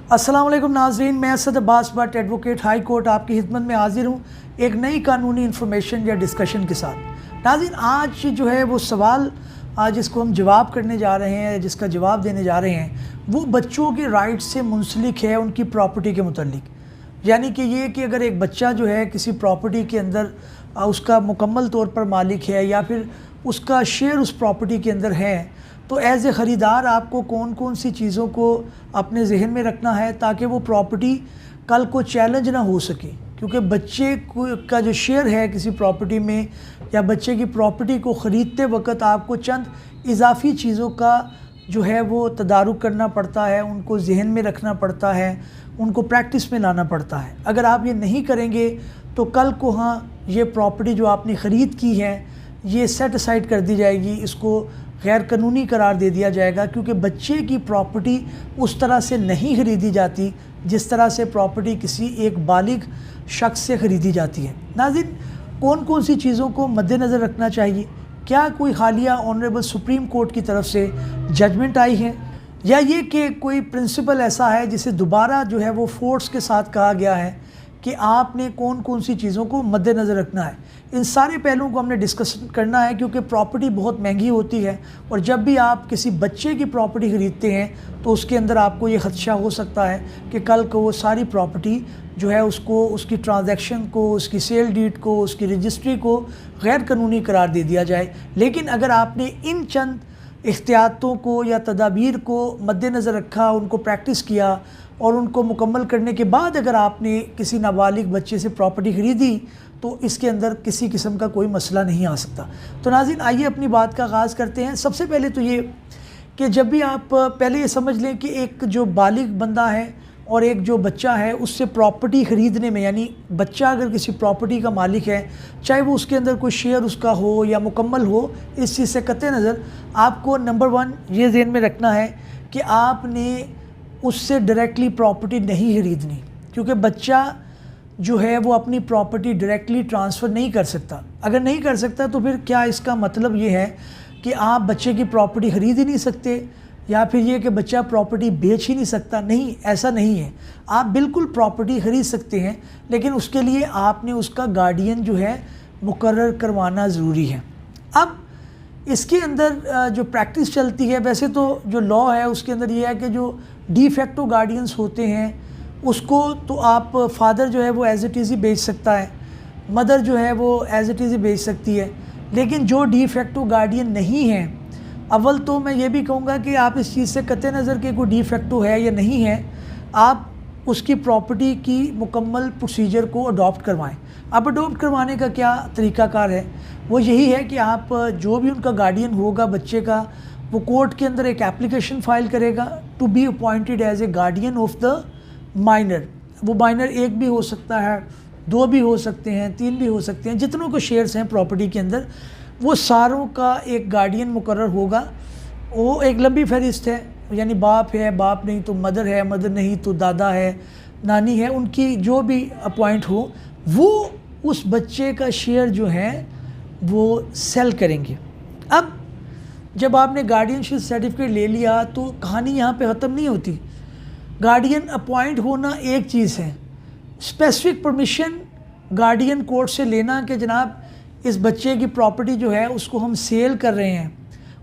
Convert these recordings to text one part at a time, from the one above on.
अस्सलाम वालेकुम नाज़रीन, मैं Asad Abbas Bhatt advocate high court आपकी खिदमत में हाजिर हूँ एक नई कानूनी इन्फॉर्मेशन या डिस्कशन के साथ। नाज़रीन, आज जो है वो सवाल जिसको हम जवाब करने जा रहे हैं, जिसका जवाब देने जा रहे हैं, वो बच्चों के राइट से मुंसलिक है उनकी प्रॉपर्टी के मुतल्लिक। यानी कि ये कि अगर एक बच्चा जो है किसी प्रॉपर्टी के अंदर उसका मुकम्मल तौर पर मालिक है या फिर उसका शेयर उस प्रॉपर्टी के अंदर है, तो एज़ ए ख़रीदार आपको कौन कौन सी चीज़ों को अपने जहन में रखना है ताकि वो प्रॉपर्टी कल को चैलेंज ना हो सके। क्योंकि बच्चे का जो शेयर है किसी प्रॉपर्टी में या बच्चे की प्रॉपर्टी को ख़रीदते वक्त आपको चंद इजाफ़ी चीज़ों का जो है वो तदारुक करना पड़ता है, उनको जहन में रखना पड़ता है, उनको प्रैक्टिस में लाना पड़ता है। अगर आप ये नहीं करेंगे तो कल को ये प्रॉपर्टी जो आपने ख़रीद की है ये सेट असाइड कर दी जाएगी, इसको गैर कानूनी करार दे दिया जाएगा। क्योंकि बच्चे की प्रॉपर्टी उस तरह से नहीं ख़रीदी जाती जिस तरह से प्रॉपर्टी किसी एक बालिग शख्स से ख़रीदी जाती है। नाज़रीन, कौन कौन सी चीज़ों को मद्देनज़र रखना चाहिए? क्या कोई हालिया ऑनरेबल सुप्रीम कोर्ट की तरफ से जजमेंट आई है, या ये कि कोई प्रिंसिपल ऐसा है जिसे दोबारा जो है वो फोर्स के साथ कहा गया है कि आपने कौन कौन सी चीज़ों को मद्देनज़र रखना है? इन सारे पहलुओं को हमने डिस्कस करना है, क्योंकि प्रॉपर्टी बहुत महंगी होती है और जब भी आप किसी बच्चे की प्रॉपर्टी ख़रीदते हैं तो उसके अंदर आपको ये ख़दशा हो सकता है कि कल को वो सारी प्रॉपर्टी जो है उसको, उसकी ट्रांजैक्शन को, उसकी सेल डीड को, उसकी रजिस्ट्री को गैर कानूनी करार दे दिया जाए। लेकिन अगर आपने इन चंद एहतियातों को या तदाबीर को मद्देनज़र रखा, उनको प्रैक्टिस किया और उनको मुकम्मल करने के बाद अगर आपने किसी नाबालिग बच्चे से प्रॉपर्टी ख़रीदी तो इसके अंदर किसी किस्म का कोई मसला नहीं आ सकता। तो नाज़रीन, आइए अपनी बात का आगाज़ करते हैं। सबसे पहले तो ये कि जब भी आप पहले ये समझ लें कि एक जो बालिग बंदा है और एक जो बच्चा है उससे प्रॉपर्टी ख़रीदने में, यानी बच्चा अगर किसी प्रॉपर्टी का मालिक है, चाहे वो उसके अंदर कोई शेयर उसका हो या मुकम्मल हो, इस चीज़ से कतई नज़र आपको नंबर 1 ये ज़हन में रखना है कि आपने उससे डायरेक्टली प्रॉपर्टी नहीं ख़रीदनी। क्योंकि बच्चा जो है वो अपनी प्रॉपर्टी डायरेक्टली ट्रांसफ़र नहीं कर सकता। अगर नहीं कर सकता तो फिर क्या इसका मतलब ये है कि आप बच्चे की प्रॉपर्टी ख़रीद ही नहीं सकते, या फिर ये कि बच्चा प्रॉपर्टी बेच ही नहीं सकता? नहीं, ऐसा नहीं है। आप बिल्कुल प्रॉपर्टी ख़रीद सकते हैं, लेकिन उसके लिए आपने उसका गार्डियन जो है मुकर्रर करवाना ज़रूरी है। अब इसके अंदर जो प्रैक्टिस चलती है, वैसे तो जो लॉ है उसके अंदर ये है कि जो डी फैक्टो गार्डियंस होते हैं उसको तो आप फादर जो है वो एज़ इट इज़ ही बेच सकता है, मदर जो है वो एज़ इट इज़ ही बेच सकती है। लेकिन जो डी फैक्टो गार्डियन नहीं है, अव्वल तो मैं ये भी कहूँगा कि आप इस चीज़ से कतई नज़र के कोई डी फैक्टो है या नहीं है, आप उसकी प्रॉपर्टी की मुकम्मल प्रोसीजर को अडॉप्ट करवाएं। अब अडॉप्ट करवाने का क्या तरीक़ाकार है? वो यही है कि आप जो भी उनका गार्डियन होगा बच्चे का, वो कोर्ट के अंदर एक एप्लीकेशन फ़ाइल करेगा to be appointed as a guardian of the minor. वो माइनर एक भी हो सकता है, 2 भी हो सकते हैं, 3 भी हो सकते हैं, जितनों को शेयर्स हैं प्रॉपर्टी के अंदर, वो सारों का एक गार्डियन मुकर्रर होगा। वो एक लंबी फहरिस्त है, यानी बाप है, बाप नहीं तो मदर है, मदर नहीं तो दादा है, नानी है, उनकी जो भी अपॉइंट हो वो उस बच्चे का शेयर जो है वो सेल करेंगे। अब जब आपने गार्डियनशिप सर्टिफिकेट ले लिया तो कहानी यहाँ पे ख़त्म नहीं होती। गार्डियन अपॉइंट होना एक चीज़ है, स्पेसिफिक परमिशन गार्डियन कोर्ट से लेना कि जनाब इस बच्चे की प्रॉपर्टी जो है उसको हम सेल कर रहे हैं,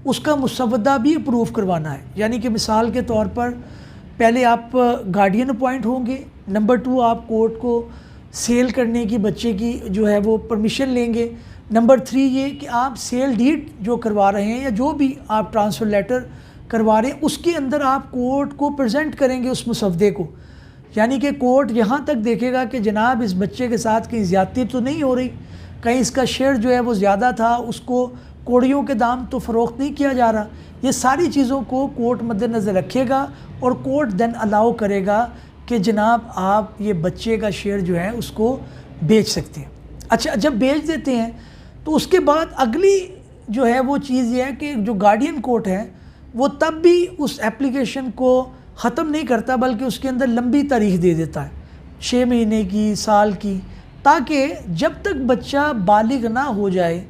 उसका मुसवदा भी अप्रूव करवाना है। यानी कि मिसाल के तौर पर पहले आप गार्डियन अपॉइंट होंगे, नंबर 2 आप कोर्ट को सेल करने की बच्चे की जो है वो परमिशन लेंगे, नंबर 3 ये कि आप सेल डीड जो करवा रहे हैं या जो भी आप ट्रांसफ़र लेटर करवा रहे हैं उसके अंदर आप कोर्ट को प्रेजेंट करेंगे उस मुसवदे को। यानी कि कोर्ट यहाँ तक देखेगा कि जनाब इस बच्चे के साथ कहीं ज़्यादती तो नहीं हो रही, कहीं इसका शेयर जो है वो ज़्यादा था, उसको कोड़ियों के दाम तो फ़रोख्त नहीं किया जा रहा। ये सारी चीज़ों को कोर्ट मद्देनज़र रखेगा और कोर्ट देन अलाउ करेगा कि जनाब आप ये बच्चे का शेयर जो है उसको बेच सकते हैं। अच्छा, जब बेच देते हैं तो उसके बाद अगली जो है वो चीज़ ये है कि जो गार्डियन कोर्ट है वो तब भी उस एप्लीकेशन को ख़त्म नहीं करता, बल्कि उसके अंदर लंबी तारीख दे देता है, 6 महीने की, साल की, ताकि जब तक बच्चा बालिग ना हो जाए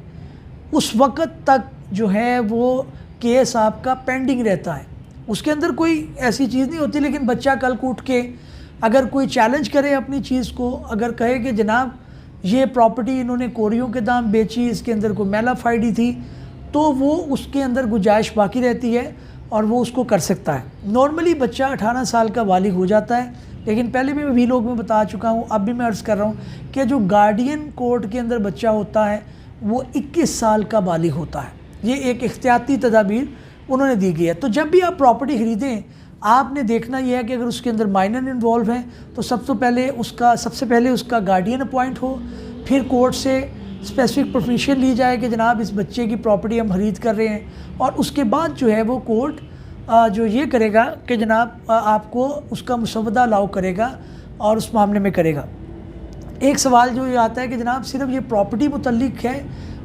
उस वक़्त तक जो है वो केस आपका पेंडिंग रहता है। اس کے اندر کوئی ایسی چیز نہیں ہوتی، لیکن بچہ کل کو اٹھ کے اگر کوئی چیلنج کرے اپنی چیز کو، اگر کہے کہ جناب یہ پراپرٹی انہوں نے کوریوں کے دام بیچی، اس کے اندر کوئی میلا فائڈی تھی، تو وہ اس کے اندر گنجائش باقی رہتی ہے اور وہ اس کو کر سکتا ہے۔ نارملی بچہ 18 سال کا بالغ ہو جاتا ہے، لیکن پہلے بھی میں ویلوگ میں بتا چکا ہوں، اب بھی میں عرض کر رہا ہوں کہ جو گارڈین کورٹ کے اندر بچہ ہوتا ہے وہ 21 سال کا بالغ ہوتا ہے۔ یہ ایک احتیاطی تدابیر انہوں نے دی گئی ہے۔ تو جب بھی آپ پراپرٹی خریدیں، آپ نے دیکھنا یہ ہے کہ اگر اس کے اندر مائنر انوالو ہیں تو سب سے پہلے اس کا گارڈین اپوائنٹ ہو، پھر کورٹ سے اسپیسیفک پرمیشن لی جائے کہ جناب اس بچے کی پراپرٹی ہم خرید کر رہے ہیں، اور اس کے بعد جو ہے وہ کورٹ جو یہ کرے گا کہ جناب آپ کو اس کا مسودہ الاؤ کرے گا اور اس معاملے میں کرے گا۔ ایک سوال جو یہ آتا ہے کہ جناب صرف یہ پراپرٹی متعلق ہے،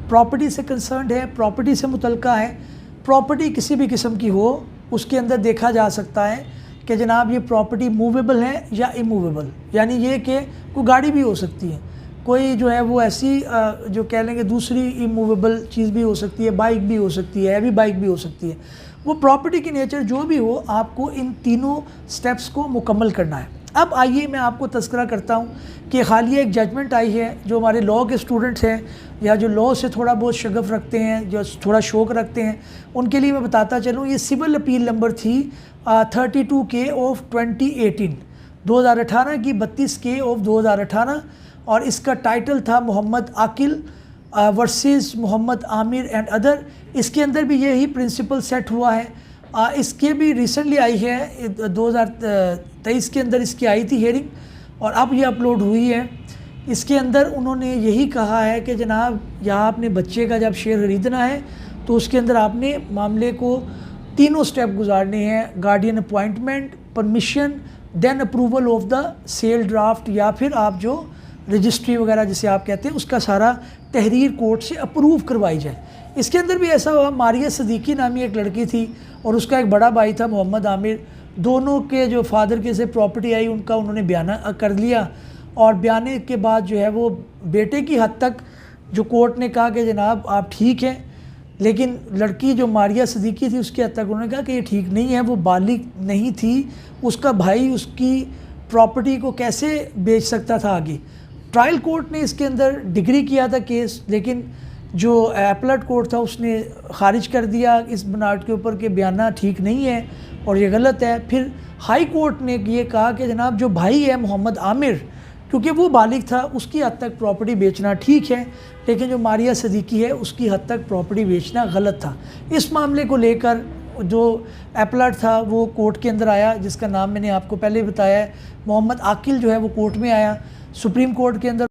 پراپرٹی سے کنسرنڈ ہے، پراپرٹی سے متعلقہ ہے، پراپرٹی کسی بھی قسم کی ہو اس کے اندر دیکھا جا سکتا ہے کہ جناب یہ پراپرٹی موویبل ہے یا اموویبل، یعنی یہ کہ کوئی گاڑی بھی ہو سکتی ہے، کوئی جو ہے وہ ایسی جو کہہ لیں گے دوسری اموویبل چیز بھی ہو سکتی ہے، بائک بھی ہو سکتی ہے، ہیوی بائک بھی ہو سکتی ہے۔ وہ پراپرٹی کی نیچر جو بھی ہو، آپ کو ان تینوں سٹیپس کو مکمل کرنا ہے۔ اب آئیے میں آپ کو تذکرہ کرتا ہوں کہ حالیہ ایک ججمنٹ آئی ہے، جو ہمارے لاء کے اسٹوڈنٹس ہیں یا جو لاء سے تھوڑا بہت شغف رکھتے ہیں، جو تھوڑا شوق رکھتے ہیں، ان کے لیے میں بتاتا چلوں، یہ سول اپیل نمبر تھی 32K آف 2018، 2018 کی 32K آف 2018، اور اس کا ٹائٹل تھا Muhammad Aqil versus Muhammad Amir and other. اس کے اندر بھی یہی پرنسپل سیٹ ہوا ہے۔ اس کے بھی ریسنٹلی آئی ہے، 2023 کے اندر اس کی آئی تھی ہیئرنگ، اور اب یہ اپلوڈ ہوئی ہے۔ اس کے اندر انہوں نے یہی کہا ہے کہ جناب یہاں آپ نے بچے کا جب شیئر خریدنا ہے تو اس کے اندر آپ نے معاملے کو تینوں سٹیپ گزارنے ہیں: guardian appointment, permission, then approval of the sale draft, یا پھر آپ جو رجسٹری وغیرہ جسے آپ کہتے ہیں اس کا سارا تحریر کورٹ سے اپروو کروائی جائے۔ اس کے اندر بھی ایسا ہوا، ماریہ صدیقی نامی ایک لڑکی تھی اور اس کا ایک بڑا بھائی تھا محمد عامر، دونوں کے جو فادر کے سے پراپرٹی آئی ان کا انہوں نے بیانہ کر لیا، اور بیانے کے بعد جو ہے وہ بیٹے کی حد تک جو کورٹ نے کہا کہ جناب آپ ٹھیک ہیں، لیکن لڑکی جو ماریہ صدیقی تھی اس کی حد تک انہوں نے کہا کہ یہ ٹھیک نہیں ہے، وہ بالغ نہیں تھی، اس کا بھائی اس کی پراپرٹی کو کیسے بیچ سکتا تھا آگے۔ ٹرائل کورٹ نے اس کے اندر ڈگری کیا تھا کیس، لیکن جو ایپلٹ کورٹ تھا اس نے خارج کر دیا اس بناوٹ کے اوپر کہ بیانہ ٹھیک نہیں ہے اور یہ غلط ہے۔ پھر ہائی کورٹ نے یہ کہا کہ جناب جو بھائی ہے محمد عامر، کیونکہ وہ بالغ تھا، اس کی حد تک پراپرٹی بیچنا ٹھیک ہے، لیکن جو ماریہ صدیقی ہے اس کی حد تک پراپرٹی بیچنا غلط تھا۔ اس معاملے کو لے کر جو ایپلٹ تھا وہ کورٹ کے اندر آیا، جس کا نام میں نے آپ کو پہلے بتایا ہے، محمد عاقل جو ہے وہ کورٹ میں آیا، سپریم کورٹ کے اندر